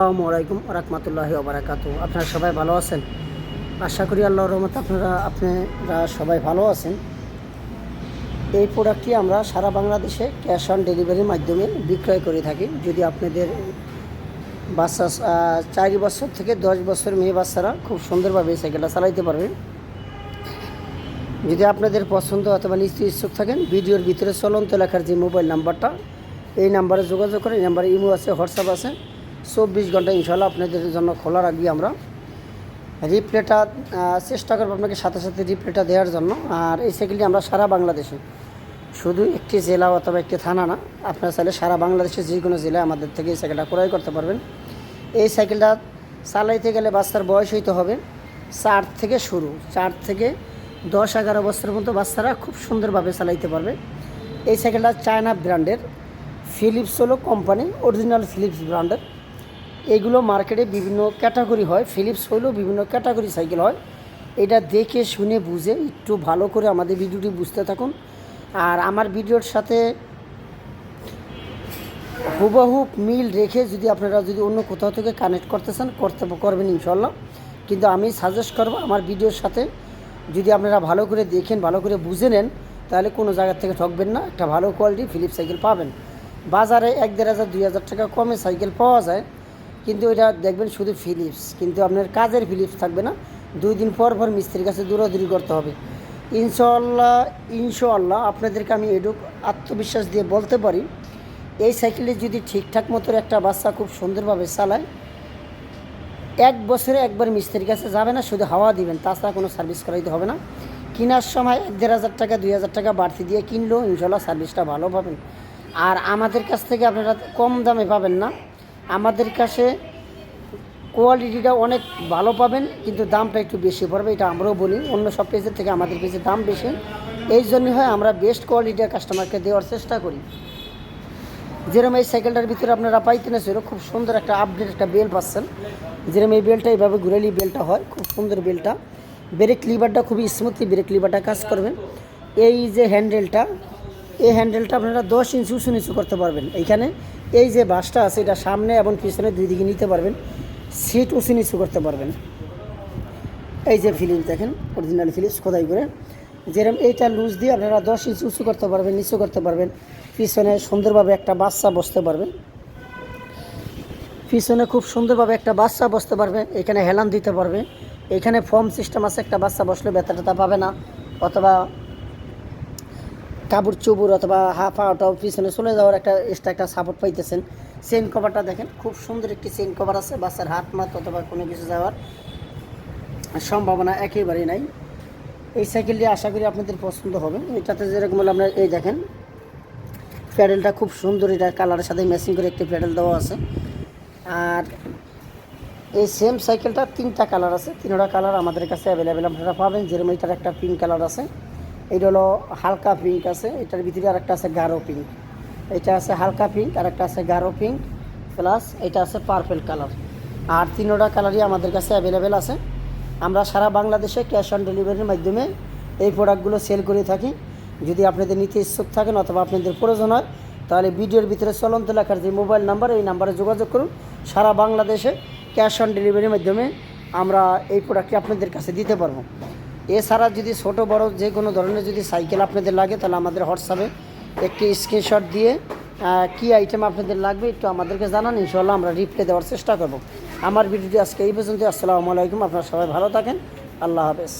আসসালামু আলাইকুম রাহমাতুল্লাহি ওয়া বারাকাতুহু। আপনারা সবাই ভালো আছেন? আশা করি আল্লাহর রহমতে আপনারা সবাই ভালো আছেন। এই প্রোডাক্টটি আমরা সারা বাংলাদেশে ক্যাশ অন ডেলিভারির মাধ্যমে বিক্রয় করে থাকি। যদি আপনাদের বাচ্চা 4 বছর থেকে 10 বছর মেয়ে বাচ্চারা খুব সুন্দরভাবে এই সাইকেলটা চালাইতে পারবে। যদি আপনাদের পছন্দ অথবা নিশ্চয়ই ইচ্ছুক থাকেন, ভিডিওর ভিতরে চলন্ত লেখার যে মোবাইল নাম্বারটা, এই নাম্বারে যোগাযোগ করে। এই নাম্বারে ইমো আছে, হোয়াটসঅ্যাপ আছে। 24 ঘন্টা ইনশাআল্লাহ আপনাদের জন্য খোলা রাখবি আমরা। রিপ্লেটা চেষ্টা করবো আপনাকে সাথে সাথে রিপ্লেটা দেওয়ার জন্য। আর এই সাইকেলটি আমরা সারা বাংলাদেশে, শুধু একটি জেলা অথবা একটি থানা না, আপনারা চাইলে সারা বাংলাদেশে যে কোনো জেলায় আমাদের থেকে এই সাইকেলটা ক্রয় করতে পারবেন। এই সাইকেলটা চালাইতে গেলে বাচ্চার বয়স হইতে হবে 4 থেকে শুরু, 4 থেকে 10-11 বছরের মতো বাচ্চারা খুব সুন্দরভাবে চালাইতে পারবে। এই সাইকেলটা চায়না ব্র্যান্ডের, ফিলিপস হলো কোম্পানি, অরিজিনাল ফিলিপস ব্র্যান্ডের। এগুলো মার্কেটে বিভিন্ন ক্যাটাগরি হয়, ফিলিপস হইলেও বিভিন্ন ক্যাটাগরি সাইকেল হয়। এটা দেখে শুনে বুঝে একটু ভালো করে আমাদের ভিডিওটি বুঝতে থাকুন। আর আমার ভিডিওর সাথে হুবহু মিল রেখে যদি আপনারা অন্য কোথাও থেকে কানেক্ট করতে চান করবেন ইনশাল্লাহ। কিন্তু আমি সাজেস্ট করব আমার ভিডিওর সাথে যদি আপনারা ভালো করে দেখেন, ভালো করে বুঝে নেন, তাহলে কোনো জায়গা থেকে ঠকবেন না। একটা ভালো কোয়ালিটি ফিলিপস সাইকেল পাবেন। বাজারে 1-1,500 2,000 টাকা কমে সাইকেল পাওয়া যায়, কিন্তু এটা দেখবেন শুধু ফিলিপস, কিন্তু আপনার কাজের ফিলিপস থাকবে না। 2 দিন পর মিস্ত্রির কাছে দৌড়াদৌড়ি করতে হবে। ইনশাআল্লাহ আপনাদেরকে আমি এটুক আত্মবিশ্বাস দিয়ে বলতে পারি, এই সাইকেলে যদি ঠিকঠাক মতো একটা বাচ্চা খুব সুন্দরভাবে চালায়, 1 বছরে একবার মিস্ত্রির কাছে যাবে না, শুধু হাওয়া দিবেন, তাছাড়া কোনো সার্ভিস করাইতে হবে না। কেনার সময় 1,500 টাকা 2,000 টাকা বাড়তি দিয়ে কিনলেও ইনশাআল্লাহ সার্ভিসটা ভালো পাবেন। আর আমাদের কাছ থেকে আপনারা কম দামে পাবেন না, আমাদের কাছে কোয়ালিটিটা অনেক ভালো পাবেন, কিন্তু দামটা একটু বেশি পড়বে। এটা আমরাও বলি, অন্য সব পেজের থেকে আমাদের পেজের দাম বেশি। এই জন্যই হয় আমরা বেস্ট কোয়ালিটির কাস্টমারকে দেওয়ার চেষ্টা করি। যেরকম এই সাইকেলটার ভিতরে আপনারা পাইতেন সেরকম খুব সুন্দর একটা আপডেট একটা বেল পাচ্ছেন। যেরকম এই বেলটা এইভাবে ঘুরালি বেলটা হয়, খুব সুন্দর বেলটা। ব্রেক লিভারটা খুবই স্মুথলি ব্রেক লিভারটা কাজ করবেন। এই যে হ্যান্ডেলটা, এই হ্যান্ডেলটা আপনারা 10 ইঞ্চি উঁচু নিচু করতে পারবেন। এইখানে এই যে বাসটা আছে, এটা সামনে এবং পিছনে 2 দিকে নিতে পারবেন। সিট উঁচু নিচু করতে পারবেন। এই যে ফিলিপস দেখেন, অরিজিনাল ফিলিপস খোদাই করে। যেরকম এইটা লুজ দিয়ে আপনারা 10 ইঞ্চি উঁচু করতে পারবেন, নিচু করতে পারবেন। পিছনে সুন্দরভাবে একটা বাচ্চা বসতে পারবেন, পিছনে খুব সুন্দরভাবে একটা বাচ্চা বসতে পারবে। এখানে হেলান দিতে পারবে। এখানে ফর্ম সিস্টেম আছে, একটা বাচ্চা বসলে ব্যথা ট্যাথা পাবে না, অথবা কাবুর চুবুর অথবা হাফ আউটাও পিছনে চলে যাওয়ার একটা এক্সট্রা একটা সাপোর্ট পাইতেছেন। চেইন কভারটা দেখেন, খুব সুন্দর একটি চেইন কভার আছে, বাচ্চার হাত মাত অথবা কোনো কিছু যাওয়ার সম্ভাবনা একেবারেই নাই। এই সাইকেলটি আশা করি আপনাদের পছন্দ হবে। এটাতে যেরকম হলো আপনার এই দেখেন প্যাডেলটা খুব সুন্দর, এটা কালারের সাথে ম্যাচিং করে একটি প্যাডেল দেওয়া আছে। আর এই সেম সাইকেলটা 3টা কালার আছে, 3টা কালার আমাদের কাছে অ্যাভেলেবেল আপনারা পাবেন। যেরকম এটার একটা পিঙ্ক কালার আছে, এটা হলো হালকা পিঙ্ক আছে, এটার ভিতরে আর একটা আছে গাঢ় পিঙ্ক। এটা আছে হালকা পিঙ্ক, আর একটা আছে গাঢ় পিঙ্ক, প্লাস এটা আছে পার্পেল কালার। আর 3টা কালারই আমাদের কাছে অ্যাভেলেবেল আছে। আমরা সারা বাংলাদেশে ক্যাশ অন ডেলিভারির মাধ্যমে এই প্রোডাক্টগুলো সেল করে থাকি। যদি আপনাদের নিতে ইচ্ছুক থাকেন অথবা আপনাদের প্রয়োজন হয়, তাহলে ভিডিওর ভিতরে চলন্ত লেখার যে মোবাইল নাম্বার, এই নাম্বারে যোগাযোগ করুন। সারা বাংলাদেশে ক্যাশ অন ডেলিভারির মাধ্যমে আমরা এই প্রোডাক্টটি আপনাদের কাছে দিতে পারবো। এছাড়া যদি ছোট বড় যে কোনো ধরনের যদি সাইকেল আপনাদের লাগে, তাহলে আমাদের হোয়াটসঅ্যাপে একটি স্ক্রিনশট দিয়ে কী আইটেম আপনাদের লাগবে একটু আমাদেরকে জানান, ইনশাআল্লাহ আমরা রিপ্লাই দেওয়ার চেষ্টা করব। আমার ভিডিওটি আজকে এই পর্যন্ত। আসসালামু আলাইকুম, আপনারা সবাই ভালো থাকেন। আল্লাহ হাফেজ।